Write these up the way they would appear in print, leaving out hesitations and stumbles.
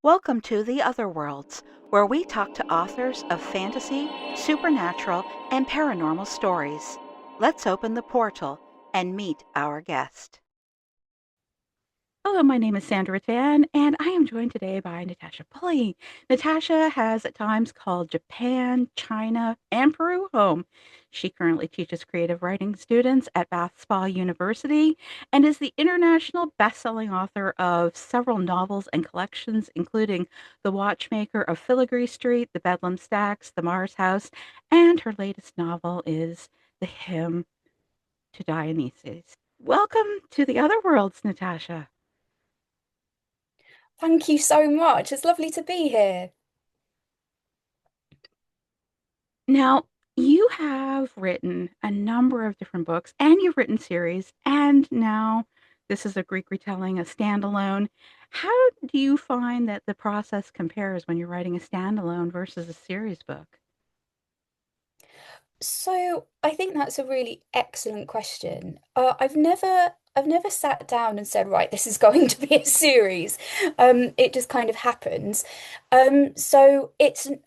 Welcome to The Other Worlds, where we talk to authors of fantasy, supernatural, and paranormal stories. Let's open the portal and meet our guest. Hello, my name is Sandra Tan, and I am joined today by Natasha Pulley. Natasha has at times called Japan, China, and Peru home. She currently teaches creative writing students at Bath Spa University and is the international best-selling author of several novels and collections, including The Watchmaker of Filigree Street, The Bedlam Stacks, The Mars House, and her latest novel is The Hymn to Dionysus. Welcome to the Other Worlds, Natasha. Thank you so much. It's lovely to be here. Now, you have written a number of different books and you've written series, and now this is a Greek retelling, a standalone. How do you find that the process compares when you're writing a standalone versus a series book? So I think that's a really excellent question. I've never sat down and said, right, this is going to be a series. It just kind of happens. I'm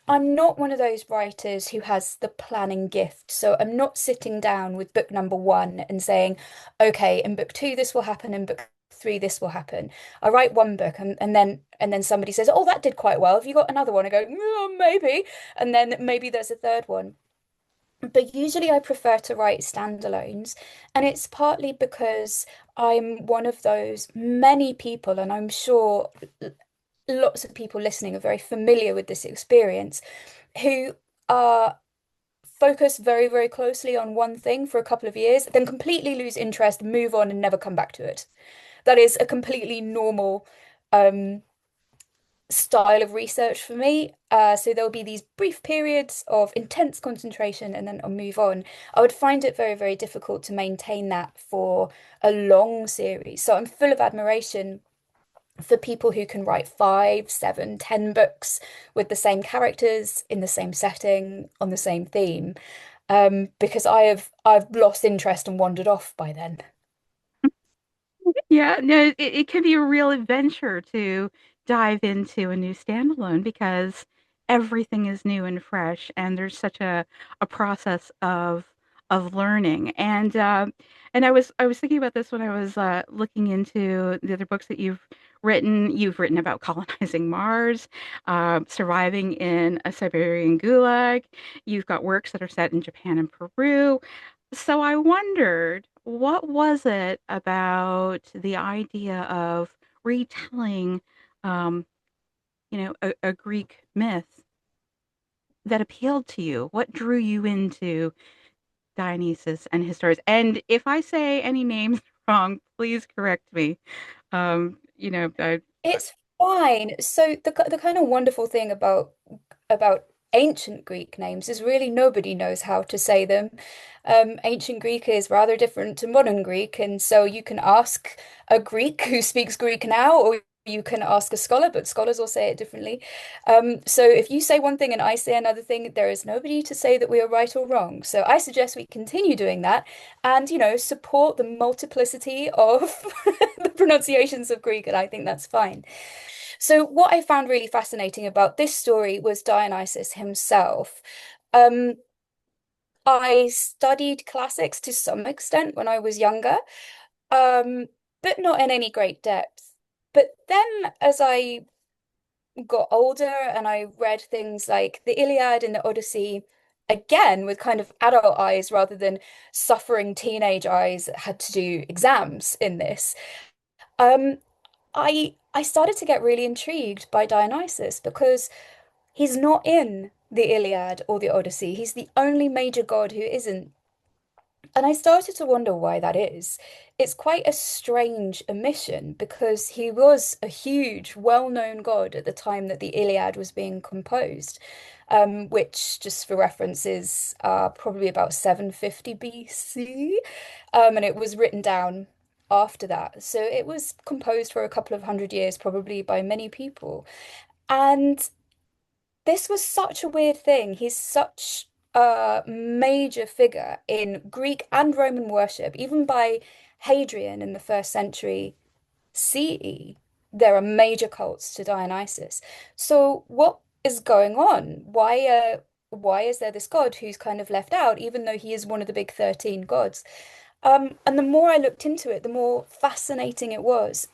not one of those writers who has the planning gift. So I'm not sitting down with book number one and saying, okay, in book two, this will happen, in book three, this will happen. I write one book and then somebody says, oh, that did quite well. Have you got another one? I go, maybe. And then maybe there's a third one. But usually I prefer to write standalones, and it's partly because I'm one of those many people, and I'm sure lots of people listening are very familiar with this experience, who are focused very, very closely on one thing for a couple of years, then completely lose interest, move on, and never come back to it. That is a completely normal um, style of research for me. So there'll be these brief periods of intense concentration and then I'll move on. I would find it very, very difficult to maintain that for a long series. So I'm full of admiration for people who can write 5, 7, 10 books with the same characters in the same setting on the same theme. Because I've lost interest and wandered off by then. Yeah, no, it can be a real adventure to dive into a new standalone because everything is new and fresh, and there's such a process of learning. And I was thinking about this when I was looking into the other books that you've written. You've written about colonizing Mars, surviving in a Siberian gulag. You've got works that are set in Japan and Peru. So I wondered, what was it about the idea of retelling, um, a Greek myth that appealed to you? What drew you into Dionysus and his stories? And if I say any names wrong, please correct me. I, It's fine. So the kind of wonderful thing about ancient Greek names is really nobody knows how to say them. Ancient Greek is rather different to modern Greek, and so you can ask a Greek who speaks Greek now, or you can ask a scholar, but scholars will say it differently. So if you say one thing and I say another thing, there is nobody to say that we are right or wrong. So I suggest we continue doing that and, support the multiplicity of the pronunciations of Greek, and I think that's fine. So, what I found really fascinating about this story was Dionysus himself. Um, I studied classics to some extent when I was younger, um, but not in any great depth. But then, as I got older and I read things like the Iliad and the Odyssey, again with kind of adult eyes rather than suffering teenage eyes that had to do exams in this. Um, I started to get really intrigued by Dionysus because he's not in the Iliad or the Odyssey. He's the only major god who isn't. And I started to wonder why that is. It's quite a strange omission because he was a huge, well-known god at the time that the Iliad was being composed, which, just for reference, is probably about 750 BC. And it was written down after that. So it was composed for a couple of hundred years, probably by many people. And this was such a weird thing. He's such a major figure in Greek and Roman worship, even by Hadrian in the first century CE. there are major cults to Dionysus. So what is going on? Why is there this god who's kind of left out, even though he is one of the big 13 gods? And the more I looked into it, the more fascinating it was.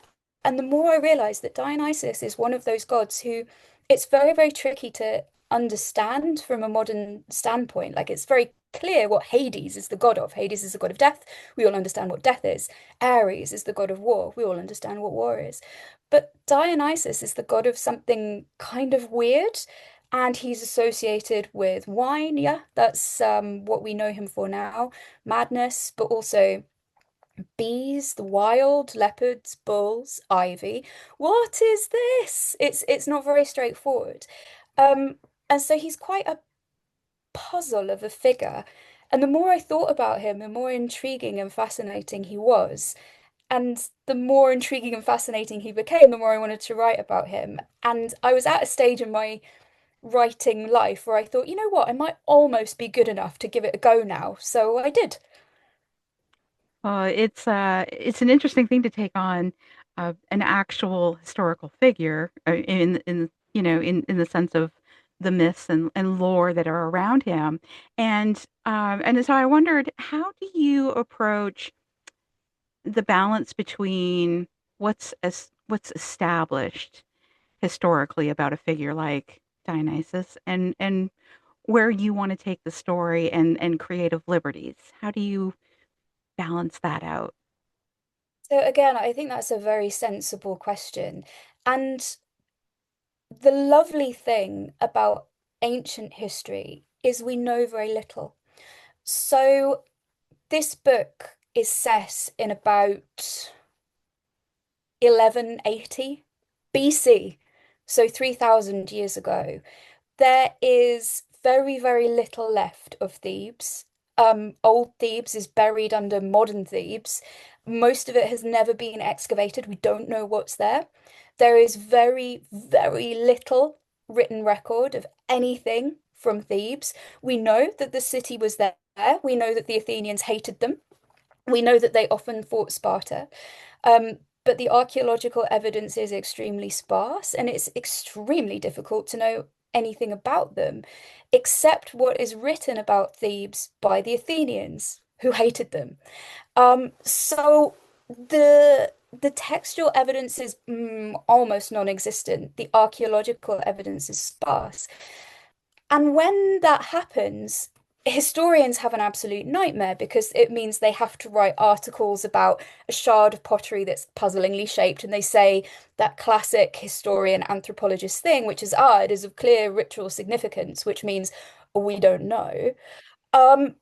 And the more I realized that Dionysus is one of those gods who it's very, very tricky to understand from a modern standpoint. Like it's very clear what Hades is the god of. Hades is the god of death. We all understand what death is. Ares is the god of war. We all understand what war is. But Dionysus is the god of something kind of weird. And he's associated with wine. Yeah, that's what we know him for now. Madness, but also bees, the wild, leopards, bulls, ivy. What is this? It's not very straightforward. Um, and so he's quite a puzzle of a figure. And the more I thought about him, the more intriguing and fascinating he was. And the more intriguing and fascinating he became, the more I wanted to write about him. And I was at a stage in my writing life where I thought, you know what, I might almost be good enough to give it a go now. So I did. It's an interesting thing to take on an actual historical figure in in the sense of the myths and lore that are around him, and so I wondered, how do you approach the balance between what's established historically about a figure like Dionysus and where you want to take the story and creative liberties? How do you balance that out? So again, I think that's a very sensible question. And the lovely thing about ancient history is we know very little. So this book is set in about 1180 BC, so 3,000 years ago. There is very, very little left of Thebes. Old Thebes is buried under modern Thebes. Most of it has never been excavated. We don't know what's there. There is very, very little written record of anything from Thebes. We know that the city was there. We know that the Athenians hated them. We know that they often fought Sparta. But the archaeological evidence is extremely sparse, and it's extremely difficult to know anything about them, except what is written about Thebes by the Athenians, who hated them. So the textual evidence is almost non-existent. The archaeological evidence is sparse. And when that happens, historians have an absolute nightmare because it means they have to write articles about a shard of pottery that's puzzlingly shaped, and they say that classic historian anthropologist thing, which is, it is of clear ritual significance, which means we don't know. Um,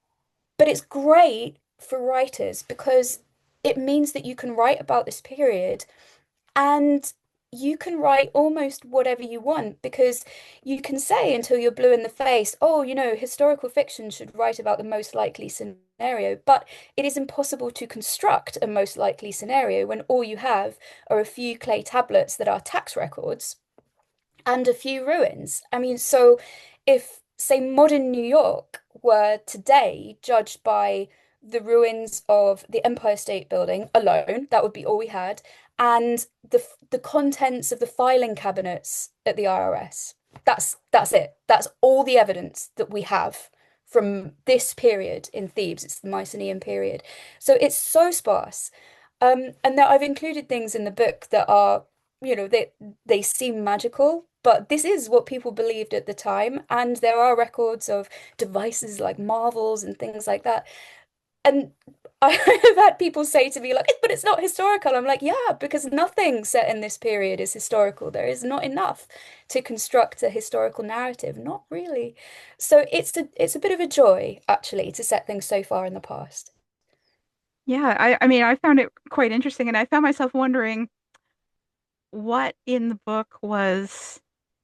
but it's great for writers because it means that you can write about this period and you can write almost whatever you want because you can say until you're blue in the face, oh, historical fiction should write about the most likely scenario. But it is impossible to construct a most likely scenario when all you have are a few clay tablets that are tax records and a few ruins. I mean, so if, say, modern New York were today judged by the ruins of the Empire State Building alone, that would be all we had, and the contents of the filing cabinets at the IRS. That's it. That's all the evidence that we have from this period in Thebes. It's the Mycenaean period. So it's so sparse. And now I've included things in the book that are, they seem magical, but this is what people believed at the time. And there are records of devices like marvels and things like that. And I have had people say to me, like, but it's not historical. I'm like, yeah, because nothing set in this period is historical. There is not enough to construct a historical narrative. Not really. So it's a bit of a joy, actually, to set things so far in the past. Yeah, I mean, I found it quite interesting, and I found myself wondering what in the book was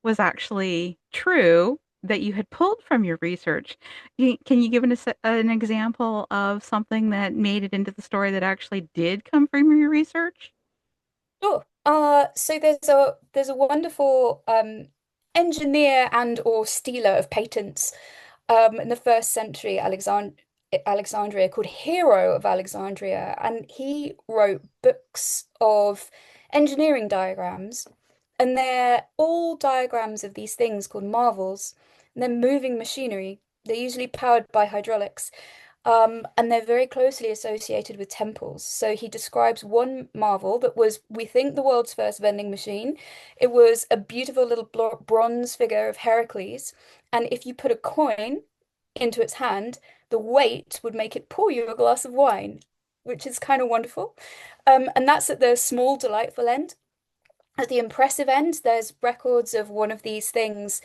actually true that you had pulled from your research. Can you give an example of something that made it into the story that actually did come from your research? Sure. So there's a wonderful engineer and or stealer of patents in the first century Alexandria called Hero of Alexandria, and he wrote books of engineering diagrams, and they're all diagrams of these things called marvels. And they're moving machinery. They're usually powered by hydraulics. And they're very closely associated with temples. So he describes one marvel that was, we think, the world's first vending machine. It was a beautiful little bronze figure of Heracles. And if you put a coin into its hand, the weight would make it pour you a glass of wine, which is kind of wonderful. And that's at the small, delightful end. At the impressive end, there's records of one of these things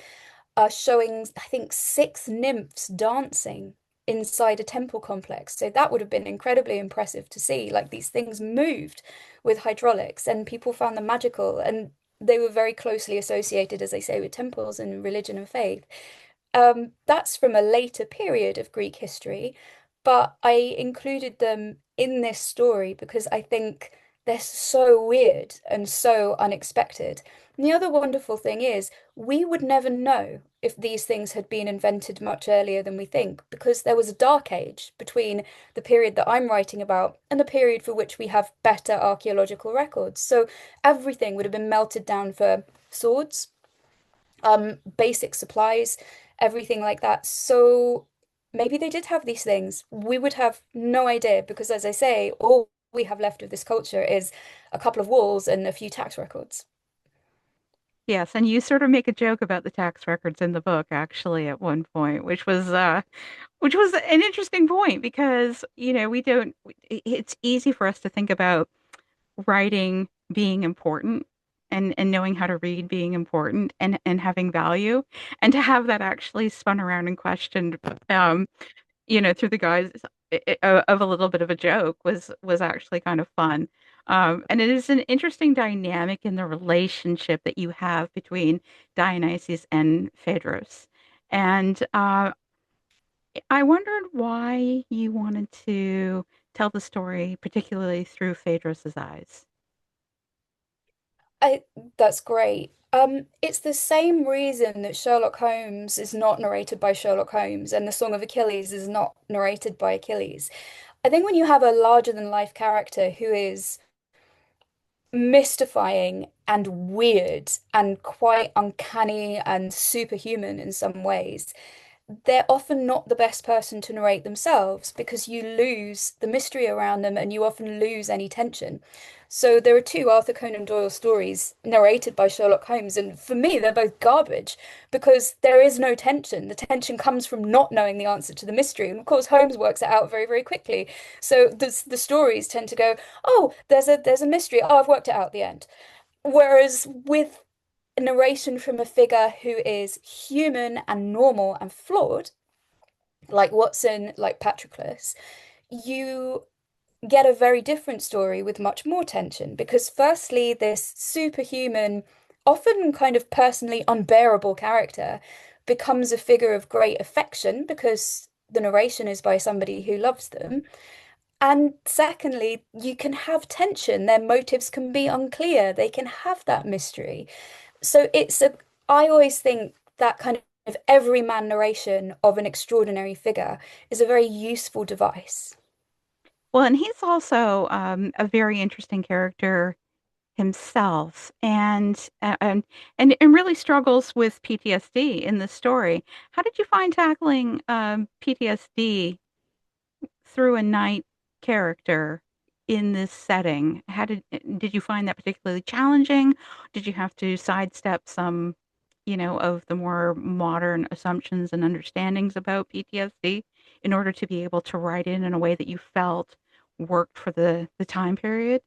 showing, I think, six nymphs dancing inside a temple complex. So that would have been incredibly impressive to see. Like these things moved with hydraulics, and people found them magical. And they were very closely associated, as they say, with temples and religion and faith. That's from a later period of Greek history, but I included them in this story because I think they're so weird and so unexpected. And the other wonderful thing is, we would never know if these things had been invented much earlier than we think, because there was a dark age between the period that I'm writing about and the period for which we have better archaeological records. So everything would have been melted down for swords, basic supplies, everything like that. So maybe they did have these things. We would have no idea because, as I say, all we have left of this culture is a couple of walls and a few tax records. Yes, and you sort of make a joke about the tax records in the book actually at one point, which was an interesting point because, we don't it's easy for us to think about writing being important and knowing how to read being important and having value and to have that actually spun around and questioned through the guise of a little bit of a joke was actually kind of fun. And it is an interesting dynamic in the relationship that you have between Dionysus and Phaedrus. And I wondered why you wanted to tell the story, particularly through Phaedrus's eyes. I That's great. It's the same reason that Sherlock Holmes is not narrated by Sherlock Holmes and the Song of Achilles is not narrated by Achilles. I think when you have a larger than life character who is mystifying and weird and quite uncanny and superhuman in some ways, they're often not the best person to narrate themselves because you lose the mystery around them and you often lose any tension. So there are two Arthur Conan Doyle stories narrated by Sherlock Holmes, and for me, they're both garbage because there is no tension. The tension comes from not knowing the answer to the mystery, and of course, Holmes works it out very, very quickly. So the stories tend to go, "Oh, there's a mystery. Oh, I've worked it out at the end." Whereas with a narration from a figure who is human and normal and flawed, like Watson, like Patroclus, you get a very different story with much more tension because, firstly, this superhuman, often kind of personally unbearable character becomes a figure of great affection because the narration is by somebody who loves them. And secondly, you can have tension. Their motives can be unclear. They can have that mystery. So I always think that kind of everyman narration of an extraordinary figure is a very useful device. Well, and he's also a very interesting character himself, and really struggles with PTSD in the story. How did you find tackling PTSD through a knight character in this setting? How did you find that particularly challenging? Did you have to sidestep some, of the more modern assumptions and understandings about PTSD in order to be able to write it in a way that you felt worked for the time period?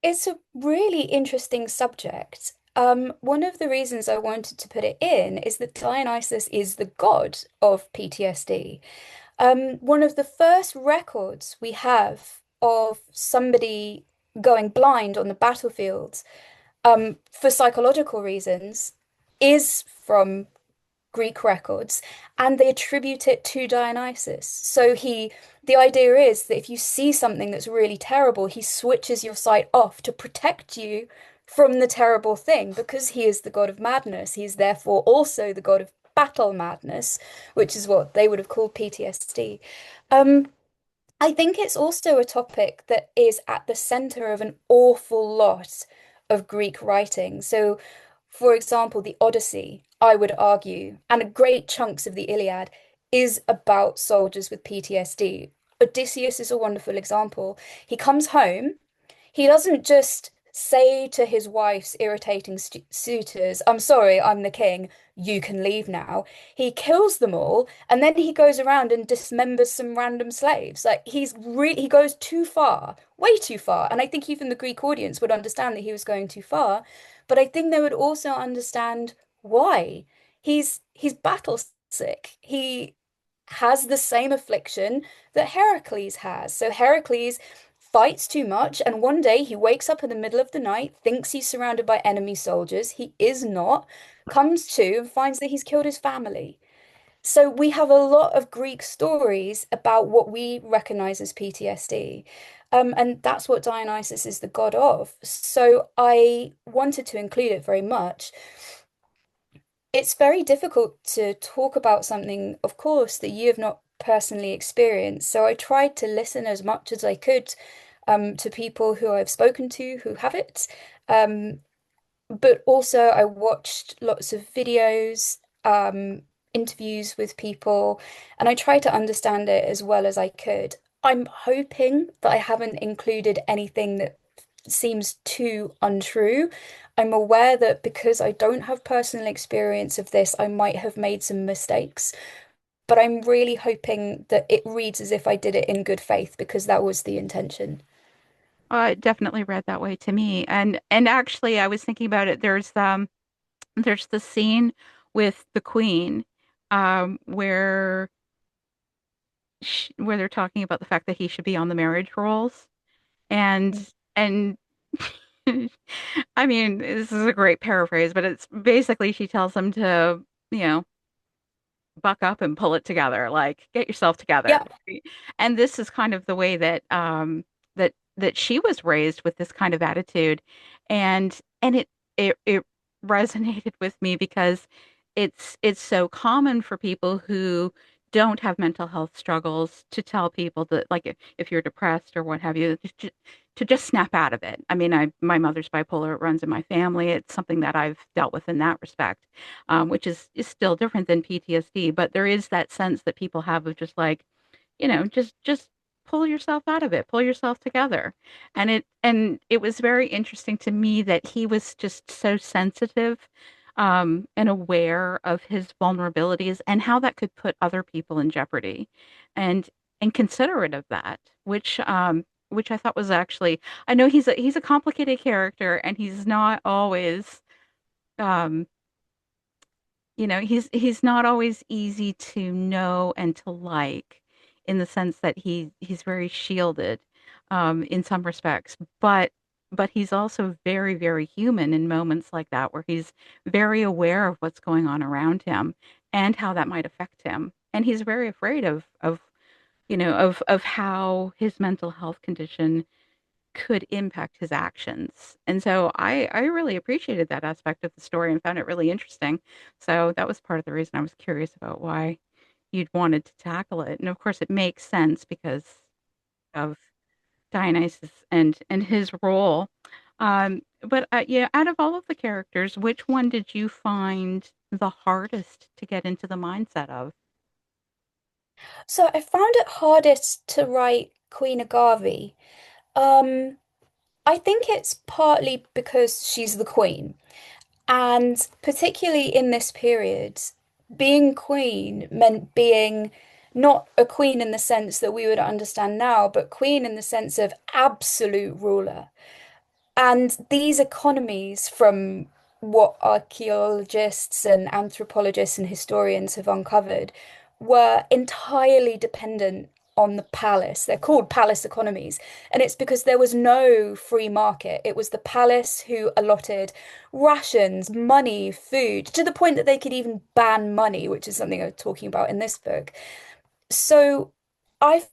It's a really interesting subject. One of the reasons I wanted to put it in is that Dionysus is the god of PTSD. One of the first records we have of somebody going blind on the battlefield, for psychological reasons, is from Greek records, and they attribute it to Dionysus. The idea is that if you see something that's really terrible, he switches your sight off to protect you from the terrible thing because he is the god of madness. He is therefore also the god of battle madness, which is what they would have called PTSD. Um, I think it's also a topic that is at the center of an awful lot of Greek writing. So, for example, the Odyssey, I would argue, and great chunks of the Iliad is about soldiers with PTSD. Odysseus is a wonderful example. He comes home. He doesn't just say to his wife's irritating suitors, I'm sorry, I'm the king, you can leave now. He kills them all, and then he goes around and dismembers some random slaves. Like he goes too far, way too far. And I think even the Greek audience would understand that he was going too far, but I think they would also understand why. He's battle sick. He has the same affliction that Heracles has. So Heracles fights too much, and one day he wakes up in the middle of the night, thinks he's surrounded by enemy soldiers. He is not, comes to and finds that he's killed his family. So we have a lot of Greek stories about what we recognize as PTSD. And that's what Dionysus is the god of. So I wanted to include it very much. It's very difficult to talk about something, of course, that you have not personally experienced. So I tried to listen as much as I could to people who I've spoken to who have it. Um, but also, I watched lots of videos, interviews with people, and I tried to understand it as well as I could. I'm hoping that I haven't included anything that seems too untrue. I'm aware that because I don't have personal experience of this, I might have made some mistakes, but I'm really hoping that it reads as if I did it in good faith because that was the intention. It definitely read that way to me. And actually, I was thinking about it. There's the scene with the queen, where where they're talking about the fact that he should be on the marriage rolls, and and I mean, this is a great paraphrase, but it's basically she tells him to, you know, buck up and pull it together, like get yourself together. Yeah, And this is kind of the way that that she was raised, with this kind of attitude. And it resonated with me because it's so common for people who don't have mental health struggles to tell people that, like, if you're depressed or what have you, to just snap out of it. I mean, my mother's bipolar, it runs in my family. It's something that I've dealt with in that respect, which is still different than PTSD. But there is that sense that people have of just like, just pull yourself out of it, pull yourself together. And it was very interesting to me that he was just so sensitive, and aware of his vulnerabilities and how that could put other people in jeopardy, and and considerate of that, which I thought was actually, I know he's a complicated character, and he's not always, um, he's not always easy to know and to like, in the sense that he's very shielded, in some respects, but he's also very, very human in moments like that, where he's very aware of what's going on around him and how that might affect him. And he's very afraid of how his mental health condition could impact his actions. And so I really appreciated that aspect of the story and found it really interesting. So that was part of the reason I was curious about why you'd wanted to tackle it. And of course, it makes sense because of Dionysus and his role. But yeah, out of all of the characters, which one did you find the hardest to get into the mindset of? so I found it hardest to write Queen Agave. Um, I think it's partly because she's the queen. And particularly in this period, being queen meant being not a queen in the sense that we would understand now, but queen in the sense of absolute ruler. And these economies, from what archaeologists and anthropologists and historians have uncovered, were entirely dependent on the palace. They're called palace economies. And it's because there was no free market. It was the palace who allotted rations, money, food, to the point that they could even ban money, which is something I'm talking about in this book. So I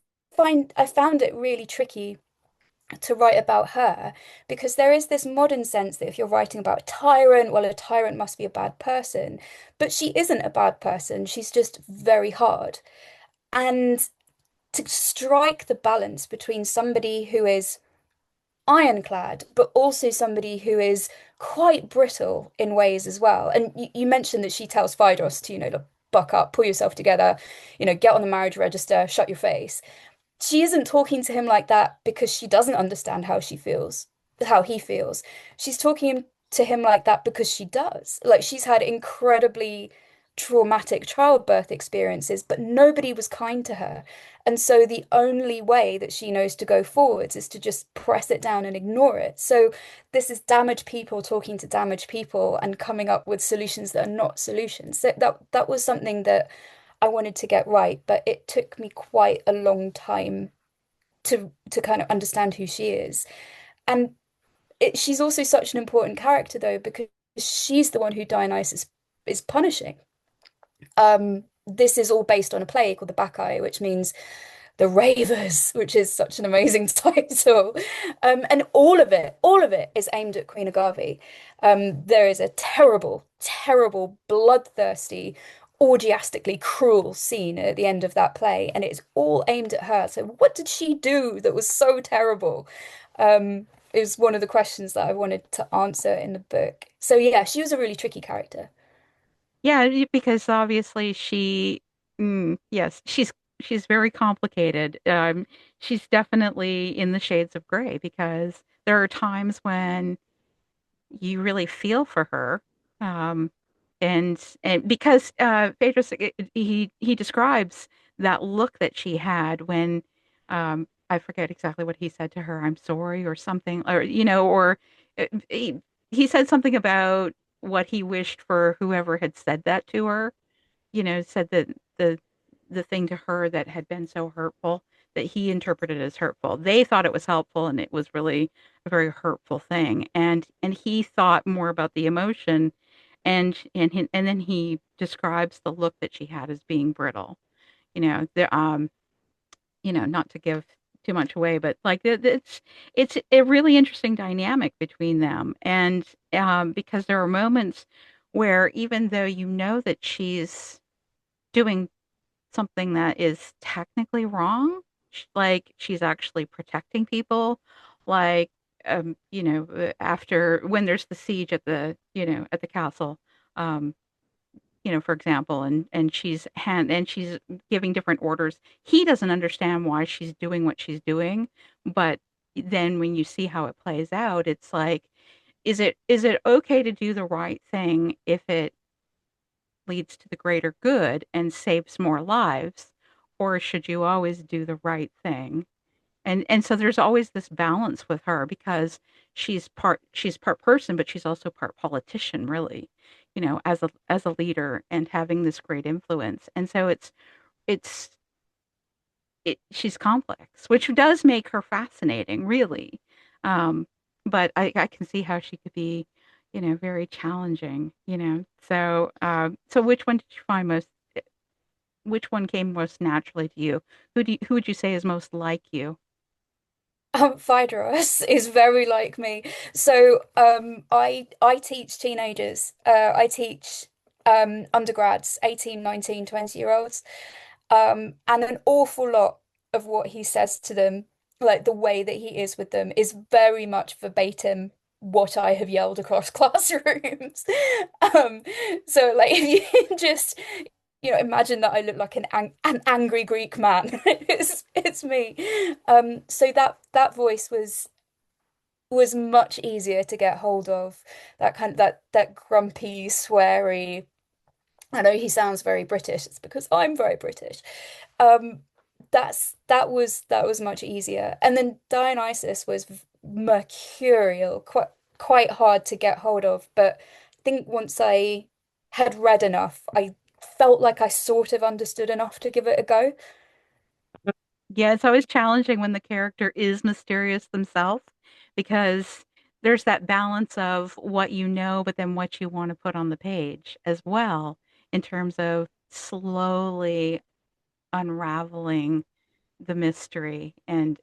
I found it really tricky to write about her because there is this modern sense that if you're writing about a tyrant, well, a tyrant must be a bad person. But she isn't a bad person. She's just very hard. And to strike the balance between somebody who is ironclad, but also somebody who is quite brittle in ways as well. And you mentioned that she tells Phaedros to, to buck up, pull yourself together, get on the marriage register, shut your face. She isn't talking to him like that because she doesn't understand how he feels. She's talking to him like that because she does. Like she's had incredibly traumatic childbirth experiences, but nobody was kind to her. And so the only way that she knows to go forwards is to just press it down and ignore it. So this is damaged people talking to damaged people and coming up with solutions that are not solutions. So that was something that I wanted to get right, but it took me quite a long time to kind of understand who she is. And she's also such an important character though, because she's the one who Dionysus is punishing. This is all based on a play called the Bacchae, which means the Ravers, which is such an amazing title. And all of it is aimed at Queen Agave. There is a terrible, terrible, bloodthirsty, orgiastically cruel scene at the end of that play, and it's all aimed at her. So, what did she do that was so terrible? Is one of the questions that I wanted to answer in the book. So, yeah, she was a really tricky character. Yeah, because obviously yes, she's very complicated. She's definitely in the shades of gray because there are times when you really feel for her. Um, and because Phaedrus he describes that look that she had when I forget exactly what he said to her, I'm sorry or something, or or he said something about what he wished for whoever had said that to her, said that the thing to her that had been so hurtful that he interpreted as hurtful. They thought it was helpful and it was really a very hurtful thing. And he thought more about the emotion and then he describes the look that she had as being brittle. Not to give too much away, but like it's a really interesting dynamic between them. And because there are moments where even though you know that she's doing something that is technically wrong, like she's actually protecting people, like after when there's the siege at the castle, um, for example, and she's giving different orders. He doesn't understand why she's doing what she's doing, but then when you see how it plays out, it's like, is it okay to do the right thing if it leads to the greater good and saves more lives, or should you always do the right thing? And so there's always this balance with her because she's part person, but she's also part politician, really, as a leader and having this great influence. And so it's she's complex, which does make her fascinating, really. Um, but I can see how she could be, very challenging, so which one did you find most? Which one came most naturally to you? Who would you say is most like you? Phaedrus is very like me. So I teach teenagers. I teach undergrads, 18, 19, 20 year olds. And an awful lot of what he says to them, like the way that he is with them, is very much verbatim what I have yelled across classrooms. Um, so like if you just imagine that I look like an angry Greek man. It's me. So that voice was much easier to get hold of. That kind of that grumpy, sweary. I know he sounds very British. It's because I'm very British. Um, that was much easier. And then Dionysus was mercurial, quite hard to get hold of. But I think once I had read enough, I felt like I sort of understood enough to give it a go. Yeah, it's always challenging when the character is mysterious themselves because there's that balance of what you know, but then what you want to put on the page as well, in terms of slowly unraveling the mystery and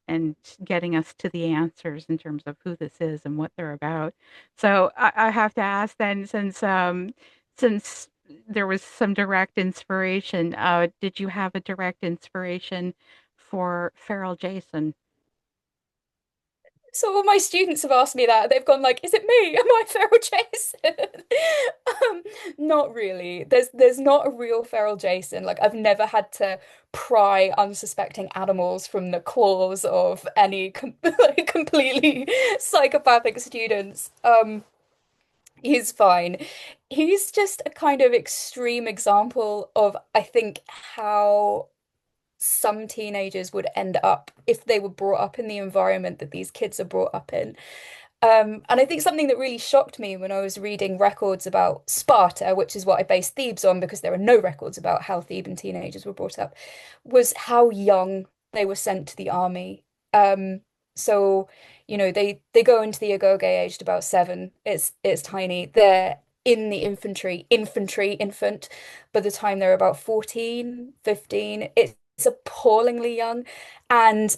getting us to the answers in terms of who this is and what they're about. So I have to ask then, since there was some direct inspiration, did you have a direct inspiration for feral Jason. So all my students have asked me that. They've gone like, "Is it me? Am I feral Jason?" Um, Not really. There's not a real feral Jason. Like I've never had to pry unsuspecting animals from the claws of any like, completely psychopathic students. He's fine. He's just a kind of extreme example of, I think, how some teenagers would end up if they were brought up in the environment that these kids are brought up in. And I think something that really shocked me when I was reading records about Sparta, which is what I based Thebes on because there are no records about how Theban teenagers were brought up, was how young they were sent to the army. Um, so, they go into the agoge aged about 7. It's tiny. They're in the infant, by the time they're about 14, 15. It's appallingly young. And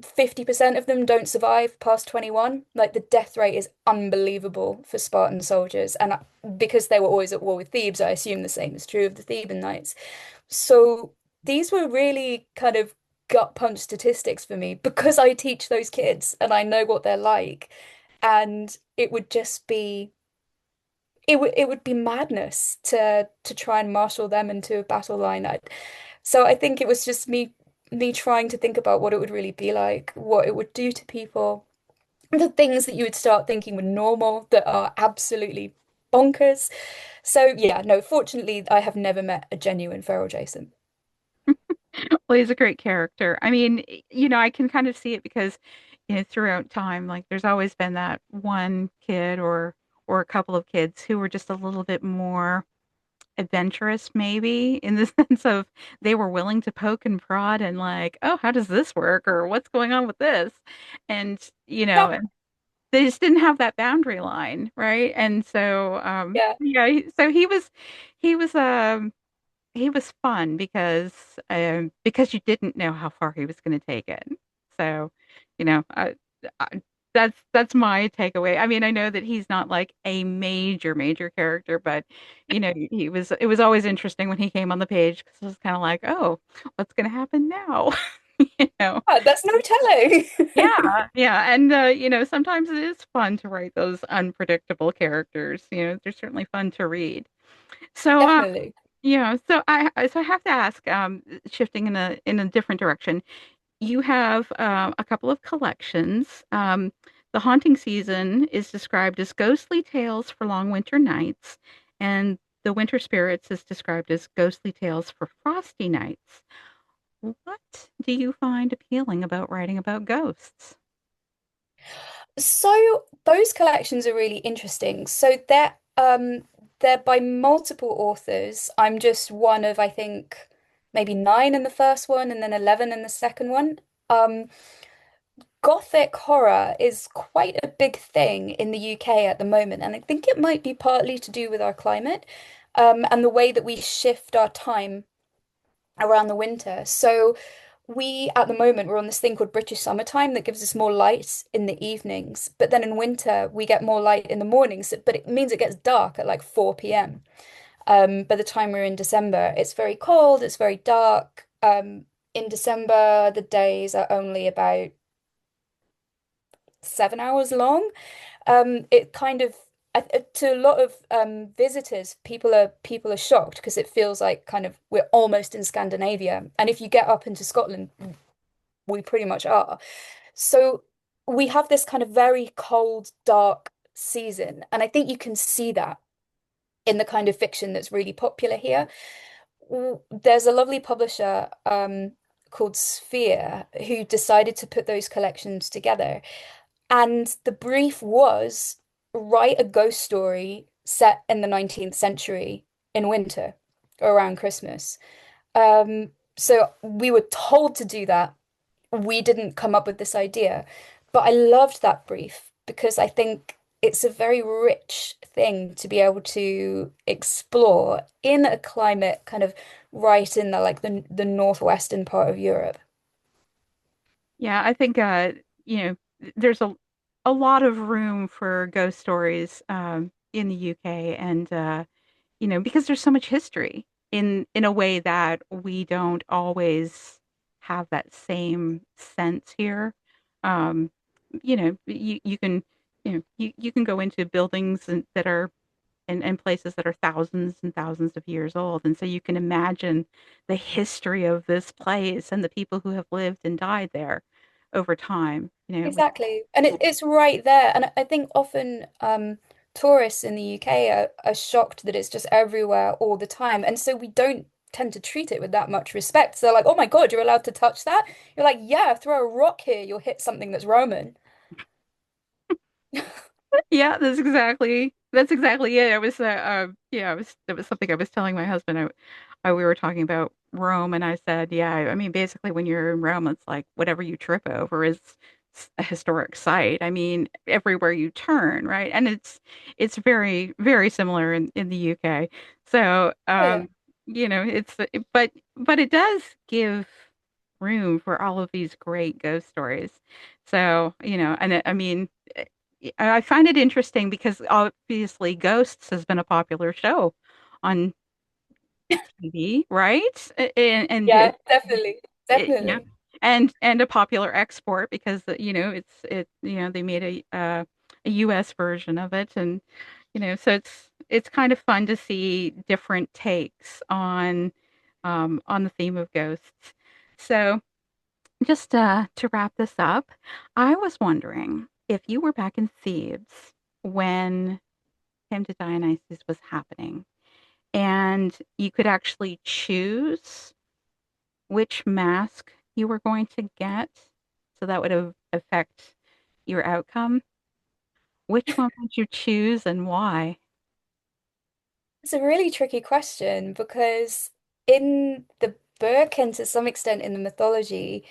50% of them don't survive past 21. Like the death rate is unbelievable for Spartan soldiers. And because they were always at war with Thebes, I assume the same is true of the Theban knights. So these were really kind of gut punch statistics for me because I teach those kids and I know what they're like. And it would be madness to try and marshal them into a battle line. So I think it was just me trying to think about what it would really be like, what it would do to people, the things that you would start thinking were normal that are absolutely bonkers. So yeah, no, fortunately, I have never met a genuine feral Jason. Well, he's a great character. I mean, I can kind of see it because, throughout time, like there's always been that one kid or a couple of kids who were just a little bit more adventurous, maybe in the sense of they were willing to poke and prod and like, oh, how does this work? Or what's going on with this? And, Yeah, and they just didn't have that boundary line, right? And so, yeah. yeah, he was he was fun because you didn't know how far he was going to take it. So, you know, I, that's my takeaway. I mean, I know that he's not like a major character, but it was always interesting when he came on the page because it was kind of like, oh, what's going to happen now? You know. Ah, that's no telling. Yeah, yeah, and sometimes it is fun to write those unpredictable characters. They're certainly fun to read. So, Definitely. so I have to ask, shifting in a different direction. You have a couple of collections. The haunting season is described as ghostly tales for long winter nights, and the winter spirits is described as ghostly tales for frosty nights. What do you find appealing about writing about ghosts? So those collections are really interesting. So they're by multiple authors. I'm just one of, I think, maybe 9 in the first one and then 11 in the second one. Um Gothic horror is quite a big thing in the UK at the moment, and I think it might be partly to do with our climate, and the way that we shift our time around the winter. So we at the moment we're on this thing called British summertime that gives us more light in the evenings, but then in winter we get more light in the mornings, but it means it gets dark at like 4 p.m. By the time we're in December, it's very cold, it's very dark. In December, the days are only about 7 hours long. It kind of to a lot of visitors, people are shocked because it feels like kind of we're almost in Scandinavia, and if you get up into Scotland, we pretty much are. So we have this kind of very cold, dark season, and I think you can see that in the kind of fiction that's really popular here. There's a lovely publisher called Sphere who decided to put those collections together. And the brief was write a ghost story set in the 19th century in winter around Christmas. So we were told to do that. We didn't come up with this idea, but I loved that brief because I think it's a very rich thing to be able to explore in a climate kind of right in the northwestern part of Europe. Yeah, I think there's a lot of room for ghost stories in the UK, and because there's so much history in a way that we don't always have that same sense here. Um, you can you can go into buildings that are and places that are thousands and thousands of years old, and so you can imagine the history of this place and the people who have lived and died there over time. Exactly. And it's right there. And I think often tourists in the UK are shocked that it's just everywhere all the time. And so we don't tend to treat it with that much respect. So they're like, oh my God, you're allowed to touch that? You're like, yeah, throw a rock here, you'll hit something that's Roman. Yeah, that's exactly it. I was yeah, I was that was something I was telling my husband. We were talking about Rome, and I said, yeah, I mean, basically, when you're in Rome, it's like whatever you trip over is a historic site. I mean, everywhere you turn, right? And it's very very similar in the UK. So, Oh yeah. but it does give room for all of these great ghost stories. So, I mean, I find it interesting because obviously Ghosts has been a popular show on TV, right? And Yeah, definitely. yeah, Definitely. and a popular export because they made a US version of it, and so it's kind of fun to see different takes on the theme of ghosts. So just to wrap this up, I was wondering if you were back in Thebes when Hymn to Dionysus was happening, and you could actually choose which mask you were going to get, so that would affect your outcome. Which one would you choose and why? It's a really tricky question because in the book and to some extent in the mythology,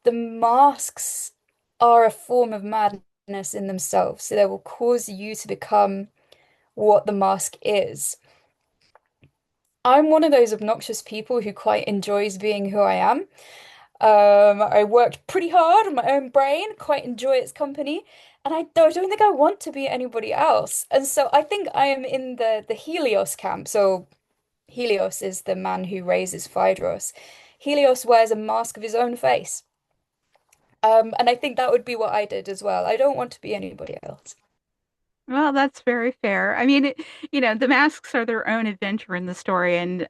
the masks are a form of madness in themselves. So they will cause you to become what the mask is. I'm one of those obnoxious people who quite enjoys being who I am. I worked pretty hard on my own brain, quite enjoy its company, and I don't think I want to be anybody else. And so I think I am in the Helios camp. So Helios is the man who raises Phaedrus. Helios wears a mask of his own face. And I think that would be what I did as well. I don't want to be anybody else. Well, that's very fair. I mean, the masks are their own adventure in the story, and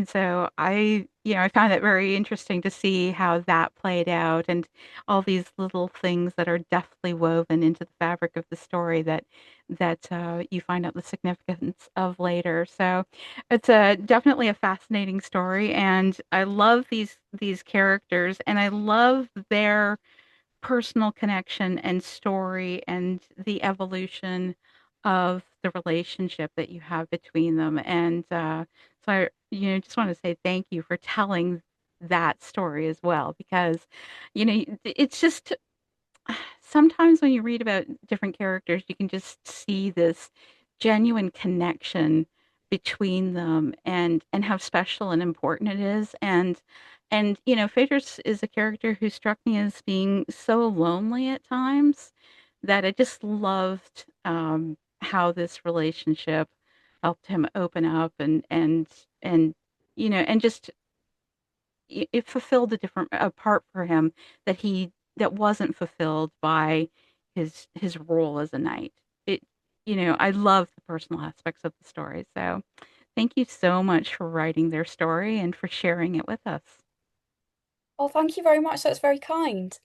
so I found it very interesting to see how that played out, and all these little things that are deftly woven into the fabric of the story that you find out the significance of later. So, it's definitely a fascinating story, and I love these characters, and I love their personal connection and story and the evolution of the relationship that you have between them. And so I, just want to say thank you for telling that story as well, because, it's just sometimes when you read about different characters, you can just see this genuine connection between them and how special and important it is. And Phaedrus is a character who struck me as being so lonely at times that I just loved how this relationship helped him open up and and just it fulfilled a different a part for him that wasn't fulfilled by his role as a knight. It I love the personal aspects of the story. So thank you so much for writing their story and for sharing it with us. Oh, thank you very much. That's very kind.